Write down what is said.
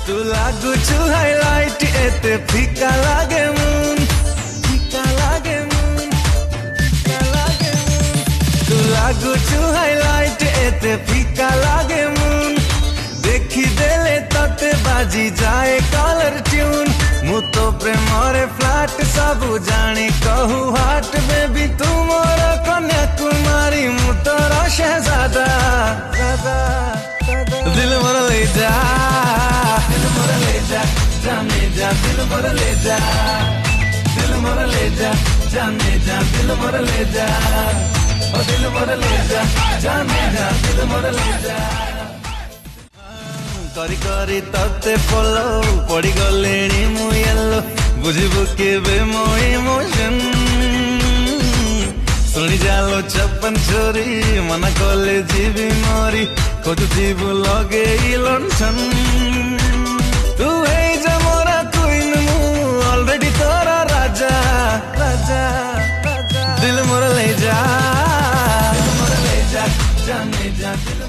तू लागू छु हाईलाइट एते फीका लागे मून, फीका लागे मून, फीका लागे मून। तू लागू छु हाईलाइट एते फीका लागे मून, देखी देले तते बाजी जाए कलर ट्यून। मु तो प्रेमरे फ्लैट सब जानी कहू हाट बेबी तू मोर कन्याकुमारी मु तोर शहजादा, दिल मोर ले जा, दिल मोर ले जा, जाने जा दिल मोर ले जा, दिल मोर ले जा, जाने जा दिल मोर ले जा, ओ दिल मोर ले जा, जाने जा दिल मोर ले जा। करी करी तते फॉलो पड़ी गलेनी मु येलो बुझिबु केबे मो इमोशन। सुनी जालो चप्पन छोरी मन कले जीवी मोरी खोजुथिबु लगे इलंछन। तू है जा मोरा क्वीन मु ऑलरेडी तोरा राजा, राजा, राजा। दिल मोर ले जा, दिल मोर ले जा, जाने जा दिल